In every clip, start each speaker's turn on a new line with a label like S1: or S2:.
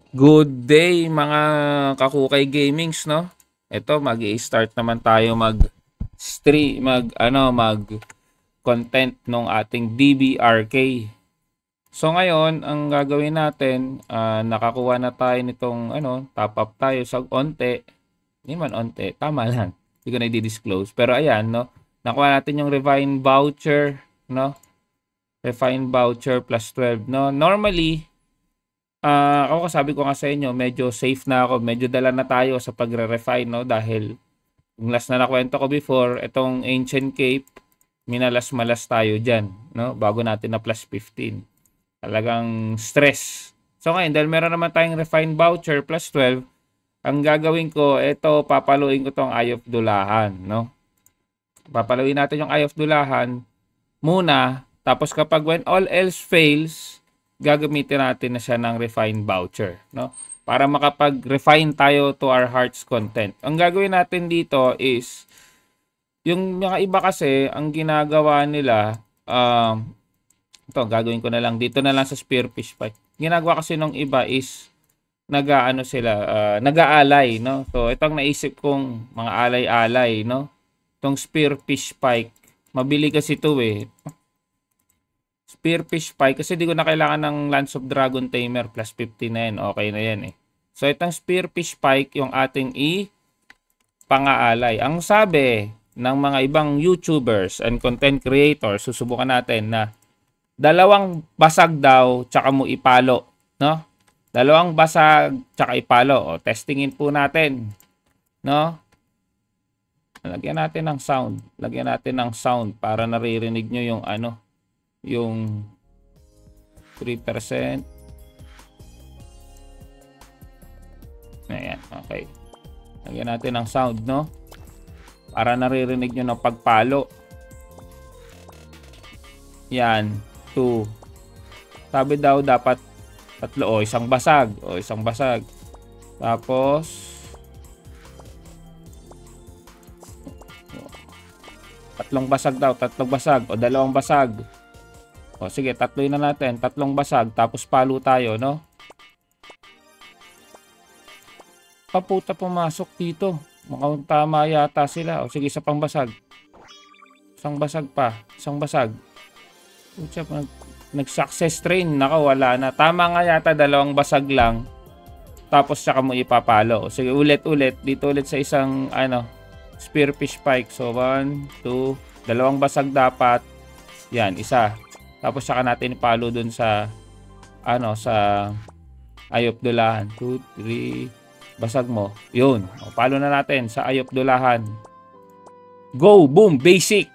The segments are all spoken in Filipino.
S1: Good day mga kakukay gamings, no? Ito mag-i-start naman tayo mag-stream, mag content nung ating DBRK. So ngayon, ang gagawin natin, nakakuha na tayo nitong top up tayo sa onte. Hindi man onte, tama lang. Hindi ko na i-disclose. Pero ayan, no? Nakuha natin yung Refine voucher, no? Refine voucher plus 12, no? Normally, ako sabi ko nga sa inyo, medyo safe na ako. Medyo dala na tayo sa pagre-refine, no? Dahil yung last na nakwento ko before, itong Ancient Cape, minalas-malas tayo dyan, no? Bago natin na plus 15. Talagang stress. So ngayon, dahil meron naman tayong refine voucher plus 12, ang gagawin ko, ito, papaluin ko tong Eye of Dulahan, no? Papaluin natin yung Eye of Dulahan muna. Tapos kapag when all else fails, gagamitin natin na siya ng refine voucher, no? Para makapag-refine tayo to our heart's content. Ang gagawin natin dito is, yung mga iba kasi, ang ginagawa nila, ito, gagawin ko na lang, dito na lang sa Spearfish Pike. Ginagawa kasi nung iba is, nag-aalay, no? So, itong naisip kong mga alay-alay, no? Itong Spearfish Pike, mabili kasi ito eh. Spearfish Pike kasi di ko na kailangan ng Lance of Dragon Tamer plus 50 na yan. Okay na yan eh. So itong Spearfish Pike yung ating pang-aalay. Ang sabi ng mga ibang YouTubers and content creators, susubukan natin na dalawang basag daw tsaka mo ipalo, no? Dalawang basag tsaka ipalo. O, testingin po natin, no? Lagyan natin ng sound. Lagyan natin ng sound para naririnig nyo yung yung 3%. Ayan, okay. Lagyan natin ng sound, no? Para naririnig nyo ng pagpalo. Yan, 2. Sabi daw dapat 3 o isang basag. O isang basag. Tapos tatlong basag daw, tatlong basag o dalawang basag. O sige, tatloy na natin. Tatlong basag, tapos palo tayo, no? Paputa pumasok dito. Mukhang tama yata sila. O sige, isa pang basag. Isang basag pa. Isang basag. Nag-success train. Naka, wala na. Tama nga yata, dalawang basag lang. Tapos saka mo ipapalo. O sige, ulit-ulit. Dito ulit sa isang, Spearfish Pike. So, 1, 2, dalawang basag dapat. Yan, isa. Tapos saka natin ipalo dun sa sa Eye of Dulahan. 2, 3, basag mo. Yun. O, palo na natin sa Eye of Dulahan. Go! Boom! Basic!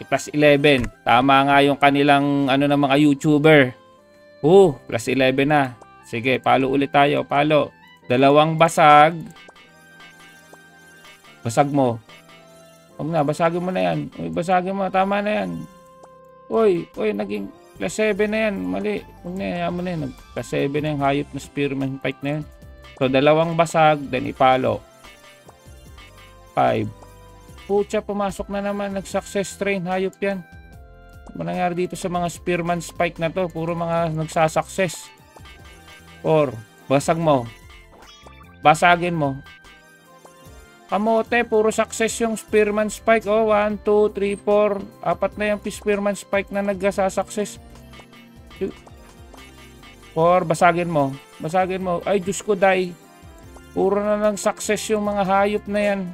S1: Plus 11. Tama nga yung kanilang ng mga YouTuber. Plus 11 na. Sige, palo ulit tayo. Palo. Dalawang basag. Basag mo. Huwag na, basagin mo na yan. Uy, basagin mo. Tama na yan. Uy, naging plus 7 na yan. Mali. Huwag na, yaman na yan. Plus 7 na yung hayop na Spearman Pike na yan. So, dalawang basag, then ipalo. 5. Pucha, pumasok na naman. Nag-success train. Hayop yan. Ano nangyari dito sa mga Spearman Spike na to? Puro mga nagsasuccess. 4. Basag mo. Basagin mo. Kamote, puro success yung Spearman Spike. 1, 2, 3, 4. Apat na yung Spearman Spike na nagsa-success. 4, basagin mo. Basagin mo. Ay, Diyos ko, die. Puro na lang success yung mga hayop na yan.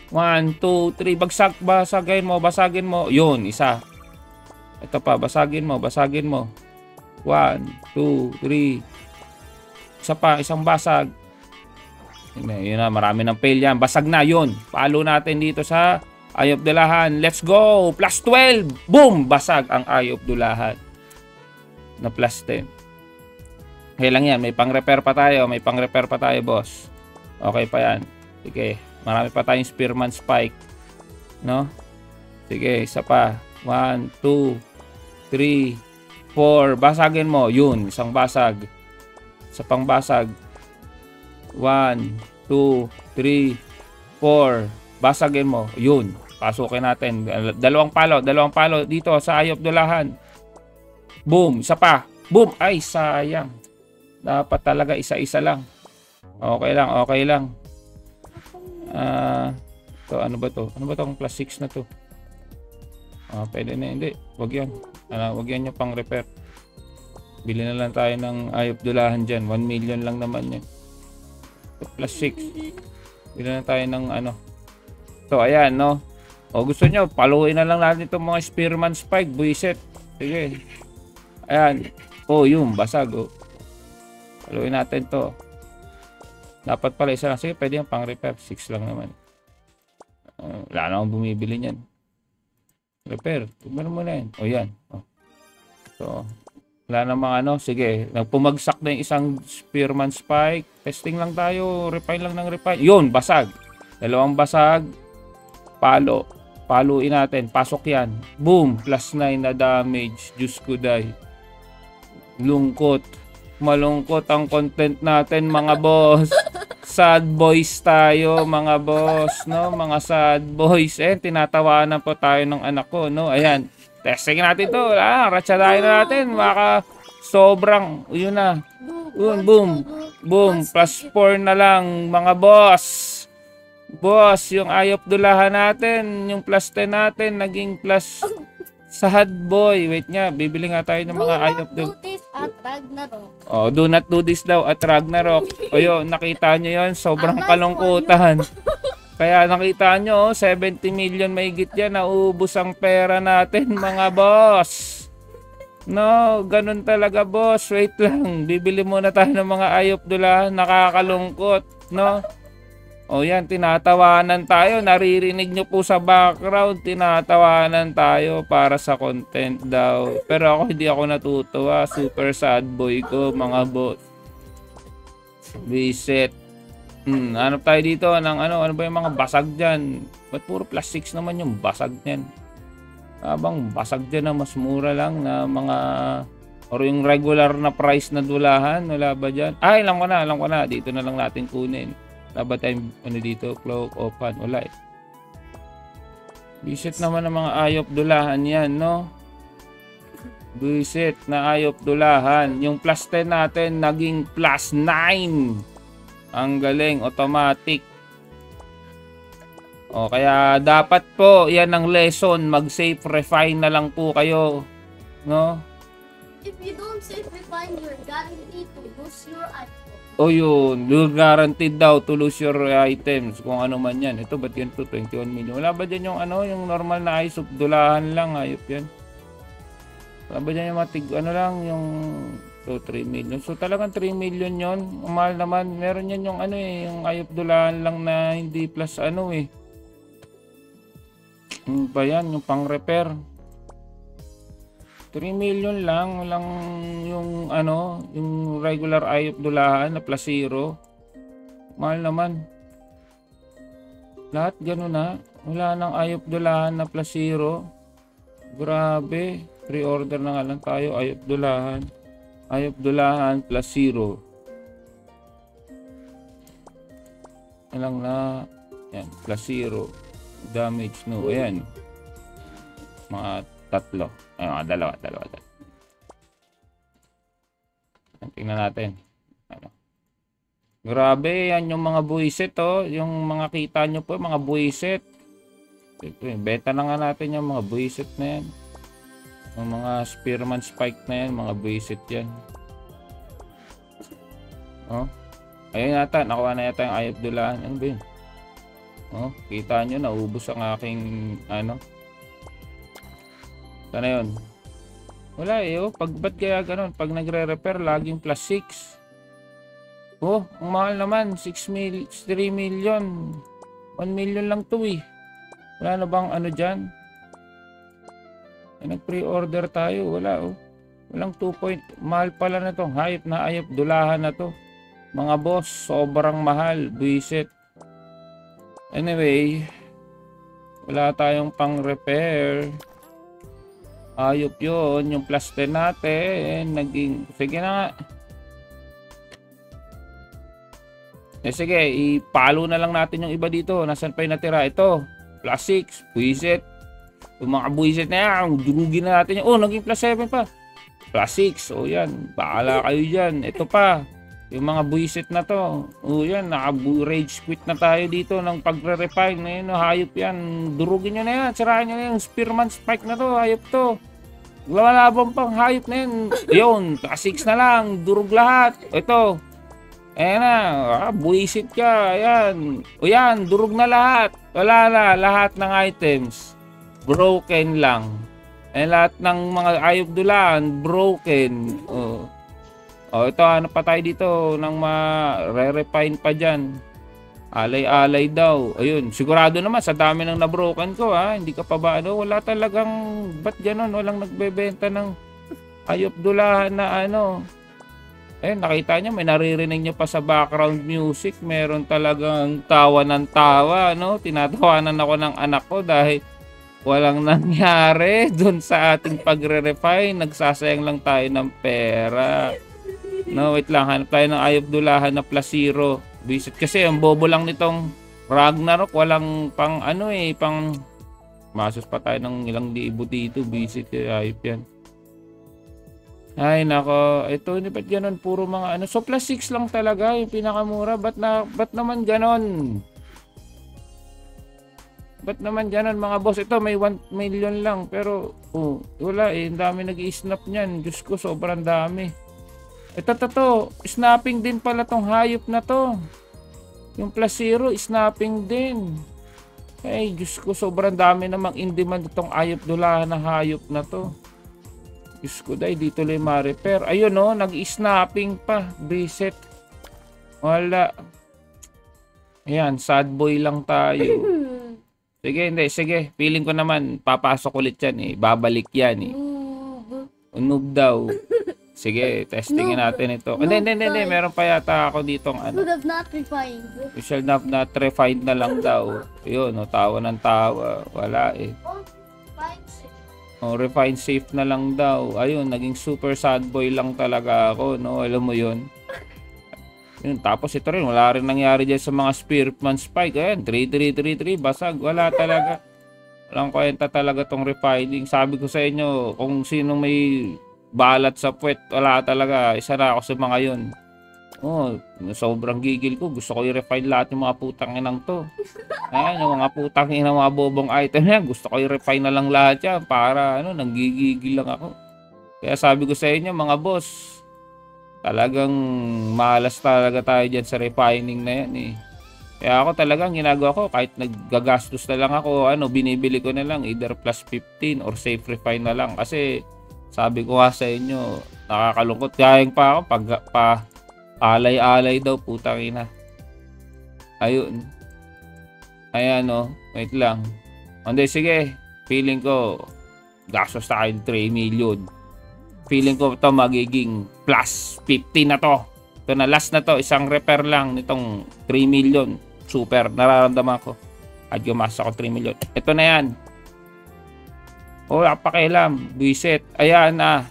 S1: 1, 2, 3. Basagin mo. Basagin mo. Yun, isa. Ito pa, basagin mo. Basagin mo. 1, 2, 3. Isa pa, isang basag. Yun na, marami ng fail yan. Basag na yun. Palo natin dito sa Eye of Dulahan. Let's go! Plus 12! Boom! Basag ang Eye of Dulahan. Na plus 10. Okay lang yan. May pang-repair pa tayo. May pang-repair pa tayo, boss. Okay pa yan. Sige. Marami pa tayong Spearman Spike. No? Sige, isa pa. 1, 2, 3, 4. Basagin mo. Yun, isang basag. Isa pang basag. 1, 2, 3, 4. Basagin mo. Yun. Pasukin natin. Dalawang palo dito sa Eye of Dulahan. Boom. Isa pa. Boom. Ay, sayang. Dapat talaga isa-isa lang. Okay lang, okay lang. To ano ba to? Ano ba tong plus 6 na to? Pwede na, hindi. Wag yan. Wag yan yung pang repair. Bili na lang tayo ng ayop dulahan dyan. 1 million lang naman yan. Plus 6. Bili na tayo ng ano. So, ayan, no? O gusto nyo, paluin na lang natin itong mga Spearman Spike. Buisit. Sige. Ayan. Yung basag. Paluin natin to. Dapat pala isa lang. Sige, pwede yan pang repair. 6 lang naman. Wala na akong bumibili niyan. Repair. Tignan mo na yan. Yan. So, wala namang ano. Sige. Nagpumagsak na yung isang Spearman Spike. Testing lang tayo. Refine lang ng refine. Yun, basag. Dalawang basag. Palo. Paluin natin. Pasok yan. Boom. Plus 9 na damage. Diyos ko day. Lungkot. Malungkot ang content natin, mga boss. Sad boys tayo, mga boss, no? Mga sad boys. Tinatawanan po tayo ng anak ko, no? Ayan. Testing natin to. Ratsadahin na natin. Baka sobrang, yun na. Boom, boom. Boom. Plus 4 na lang, mga boss. Boss, yung ayop dulahan natin, yung plus 10 natin, naging plus sad boy. Wait nga, bibili nga tayo ng mga ayop dulahan.
S2: At Ragnarok.
S1: Do not do this daw at Ragnarok. Nakita nyo yon, sobrang kalungkutan. Kaya nakita nyo, 70 million mahigit yan, naubos ang pera natin, mga boss. No, ganun talaga, boss. Wait lang, bibili muna tayo ng mga ayop dulahan, nakakalungkot, no? Yan, tinatawanan tayo. Naririnig nyo po sa background, tinatawanan tayo para sa content daw. Pero ako, hindi ako natutuwa. Super sad boy ko, mga boss. Visit. Hanap tayo dito ng ano ba yung mga basag dyan? Ba't puro plus 6 naman yung basag dyan? Habang basag dyan na mas mura lang na mga or yung regular na price na dulahan, wala ba dyan? Alam ko na. Dito na lang natin kunin. Wala ba tayong dito? Cloak, open, wala eh. Visit naman ng mga ayop dulahan yan, no? Visit na ayop dulahan. Yung plus 10 natin, naging plus 9. Ang galing, automatic. Kaya dapat po, yan ang lesson. Mag-safe refine na lang po kayo. No?
S2: If you don't safe refine, you're guaranteed to lose your item.
S1: Yun. You're guaranteed daw to lose your items. Kung ano man yan. Ito, ba't yan to? 21 million. Wala ba dyan yung yung normal na ayop dulahan lang? Ayop yan. Wala ba dyan yung matig, lang, yung 3 million. So, talagang 3 million yon. Mahal naman. Meron yan yung yung ayop dulahan lang na hindi plus pa yan, yung pang repair. 3 million lang, walang yung yung regular ayop dulahan na plus 0. Mahal naman. Lahat gano'n na. Wala nang ayop dulahan na plus 0. Grabe. Pre-order na nga lang tayo, ayop dulahan. Ayop dulahan plus 0. Lang na. Yan, plus 0. Damage, no. Ayan. Mga tatlo. Dalawa. Tingnan natin. Grabe, yan yung mga buwisit, yung mga kita nyo po, mga buwisit. Beta na nga natin yung mga buwisit na yan. Yung mga Spearman Spike na yan, mga buwisit yan. Ayun yata, nakuha na yata yung ayop dulahan. Ano ba yun? Kita nyo, naubos ang aking sana yun. Wala ba't kaya ganun? Pag nagre-repair, laging plus 6. Ang mahal naman. 3 million. 1 million lang to eh. Wala na bang dyan? Nag-pre-order tayo. Wala Walang 2 point. Mahal pala na to. Hayop na ayop. Dulahan na to. Mga boss, sobrang mahal. Buisit. Anyway, wala tayong pang-repair. Ayop yun, yung plus 10 natin, naging, sige na nga. Sige, ipalo na lang natin yung iba dito. Nasaan pa yung natira? Ito, plus 6, buisit. Yung mga buisit na yan, durugin na natin yan. Naging plus 7 pa. +6. O yan, bahala kayo dyan. Ito pa, yung mga buisit na to. O yan, naka-rage quit na tayo dito ng pagre-refine. Ayun, hayop yan. Durugin nyo na yan. Sirahan nyo na yung Spearman Spike na to. Hayop to. Lalabang pang hayop na yan. Yun, +6 na lang. Durug lahat. Ito. Ayan na. Buisit ka. Ayan. O yan, durug na lahat. Wala na. Lahat ng items. Broken lang. Eh, lahat ng mga ayop dulaan, broken. Ito, ano pa tayo dito nang ma-refine pa dyan. Alay-alay daw. Ayun, sigurado naman sa dami ng na-broken ko, ha. Hindi ka pa ba, wala talagang, ba't ganon? Walang nagbebenta ng ayop dulahan na Ayun, nakita nyo, may naririnig nyo pa sa background music. Meron talagang tawa ng tawa, Tinatawanan ako ng anak ko dahil walang nangyari doon sa ating pagre-refine. Nagsasayang lang tayo ng pera. Wait lang. Hanap tayo ng ayop dulahan na +0. Visit kasi ang bobo lang nitong Ragnarok. Walang pang pang masos pa tayo ng ilang libo dito. Visit ayop yan. Ay nako. Ito, ba't ganon? Puro mga So +6 lang talaga yung pinakamura. Ba't naman ganon? Ba't naman ganon mga boss? Ito may 1 million lang. Pero wala Ang dami nag-i-snap niyan. Diyos ko, sobrang dami. Ito. Snapping din pala tong hayop na to. Yung +0, snapping din. Ay, Diyos ko, sobrang dami namang in demand itong ayop dulahan na hayop na to. Diyos ko, dito lang ma-repair. Ayun nag-i-snapping pa. Reset. Wala. Ayan, sad boy lang tayo. Sige. Feeling ko naman, papasok ulit yan Babalik yan Noob daw. Sige, testingin natin ito. Hindi. Meron pa yata ako ditong
S2: Should have not refined.
S1: We shall not refined na lang daw. Yun, tawa ng tawa. Wala refine safe na lang daw. Ayun, naging super sad boy lang talaga ako, Alam mo yun. Yun, tapos ito rin, wala rin nangyari dyan sa mga Spearman Spike. Ayan, 3-3-3-3, basag. Wala talaga. Walang kwenta talaga tong refining. Sabi ko sa inyo, kung sinong may balat sa puwet, wala talaga. Isa na ako sa mga yun. Sobrang gigil ko. Gusto ko i-refine lahat yung mga putang inang to. Ayan, yung mga putang inang mga bobong item yan. Gusto ko i-refine na lang lahat yan para nanggigigil lang ako. Kaya sabi ko sa inyo mga boss, talagang malas talaga tayo dyan sa refining na yan Kaya ako talagang ginagawa ko, kahit naggagastos na lang ako, binibili ko na lang either +15 or safe refine na lang. Kasi sabi ko nga sa inyo, nakakalungkot. Kayang pa ako pag alay-alay daw, putang ina. Ayun. Ayan wait lang. Hindi, sige. Feeling ko, gastos tayo 3 million. Feeling ko ito magiging +15 na to. Ito na, last na to. Isang repair lang nitong 3 million. Super. Nararamdaman ko. At gumasa ko 3 million. Ito na yan. Pakialam. Buisit. Ayan na.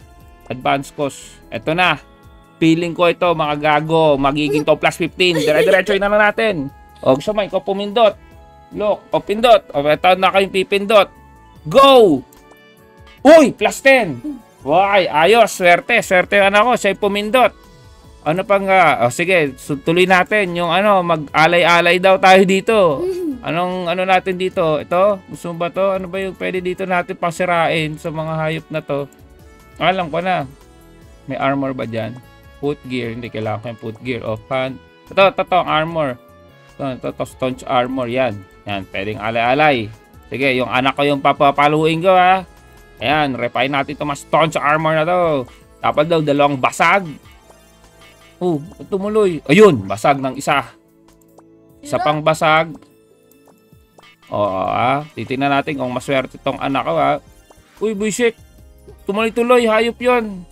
S1: Advance cost. Ito na. Feeling ko ito, mga gago. Magiging to +15. Dire-diretso na lang natin. Gusto mo, ikaw pumindot. Look, pindot. Ito na kayong pipindot. Go! Uy, +10. Why, ayos, swerte ang ako, siya'y pumindot. Ano pang sige, tuloy natin yung mag-alay-alay daw tayo dito. Anong natin dito? Ito, gusto mo ba to? Ano ba yung pwede dito natin pasirain sa mga hayop na to? Alam ko na. May armor ba dyan? Foot gear, hindi kailangan ko yung foot gear. Hand. Ito, armor. Ito, staunch armor, yan. Yan, pwedeng alay-alay. Sige, yung anak ko yung papapaluin ko Ayan, refine natin ito mas staunch armor na to. Dapat daw, 2 basag. Tumuloy. Ayun, basag ng isa. Isa pang basag. Titingnan natin kung maswerte itong anak ko Uy, buisit. Tumuloy-tuloy, hayop yon.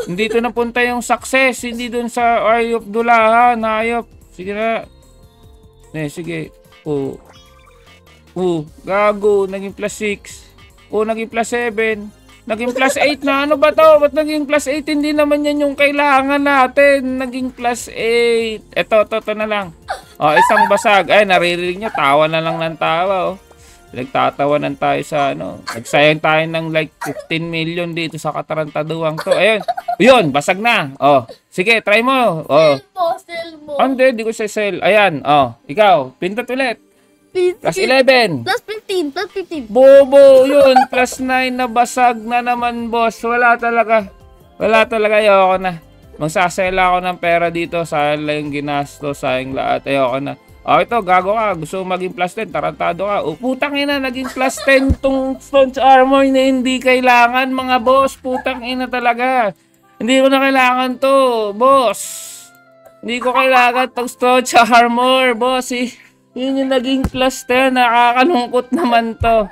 S1: Hindi ito napunta yung success. Hindi dun sa ayop dulahan, hayop. Sige na. Sige. Gago, naging +6. Naging +7. Naging +8 na. Ano ba to? Ba't naging +8? Hindi naman yan yung kailangan natin. Naging +8. Ito na lang. Isang basag. Ay, naririnig nyo. Tawa na lang ng tawa. Nagtatawanan tayo sa ano. Nagsayang tayo ng like 15 million dito sa katarantaduang to. Ayun. Yun, basag na. Oh, sige, try mo. Oh.
S2: Sell mo.
S1: Hindi, di ko sa sell. Ayan, oh. Ikaw, pindot ulit. Plus 11.
S2: Plus 15. Plus 15.
S1: Bobo, yun. Plus 9 na basag na naman, boss. Wala talaga. Wala talaga. Ayoko na. Magsasela ako ng pera dito. Sayang lang yung ginasto. Sayang lahat. Ayoko na. Oh, ito, gago ka. Gusto mo maging plus 10. Tarantado ka. Oh, putang ina, naging plus 10 tong Stone's Armor na hindi kailangan, mga boss. Putang ina talaga. Hindi ko na kailangan to, boss. Hindi ko kailangan tong Stone's Armor, boss. Yun yung naging plus 10. Nakakalungkot naman to.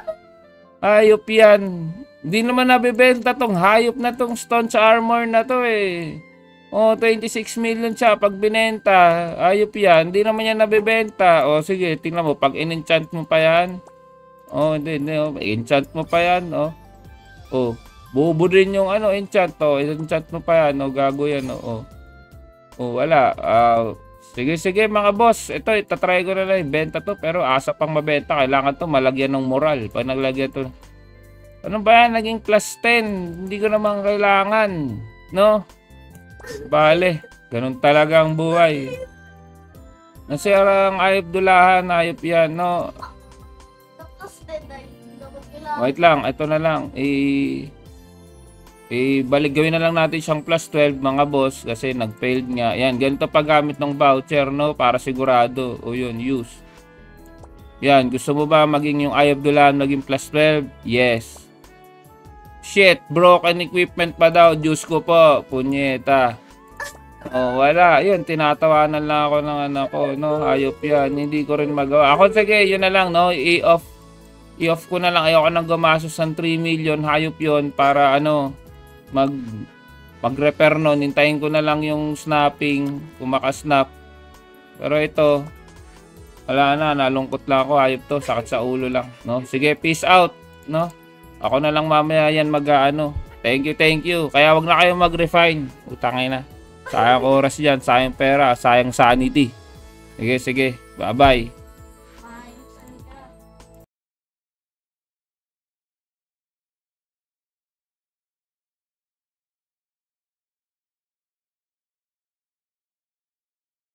S1: Hayop yan. Hindi naman nabibenta tong hayop na tong Stone's Armor na to eh. Oh, 26 million siya pag binenta. Ayop yan. Hindi naman yan nabibenta. Oh, sige, tingnan mo. Pag in-enchant mo pa yan. Oh, hindi. Oh, enchant mo pa yan. Oh, oh. Bubo rin yung ano, enchant. Oh, enchant mo pa yan. Oh, gago yan. Oh, oh wala. Sige, mga boss. Ito, itatry ko na lang. Benta to. Pero asa pang mabenta. Kailangan to malagyan ng moral. Pag naglagyan to. Ano ba yan? Naging plus 10. Hindi ko naman kailangan. No? Bale, ganun talaga ang buhay. Nasirang ayop dulahan, ayop yan, no?
S2: Plus 10 na yun.
S1: Wait lang, ito na lang. Balik gawin na lang natin siyang plus 12, mga boss, kasi nag-failed nga. Yan, ganito paggamit ng voucher, no? Para sigurado. O yun, use. Yan, gusto mo ba maging yung ayop dulahan maging plus 12? Yes. Shit, broken equipment pa daw. Diyos ko po. Punyeta. Oh, wala. Yun, tinatawanan lang ako ng anak ko. No, hayop yan. Hindi ko rin magawa. Ako, sige, yun na lang, no? I-off ko na lang. Ayoko nang gumasos ng 3 million. Hayop yun para, ano, mag-repair nun. Hintayin ko na lang yung snapping. Kung makasnap. Pero ito, wala na. Nalungkot lang ako. Hayop to. Sakit sa ulo lang, no? Sige, peace out, no? Ako na lang mamaya yan mag-ano. Thank you. Kaya wag na kayong mag-refine. Utangay na. Sayang oras yan, sayang pera, sayang sanity. Sige. Bye-bye.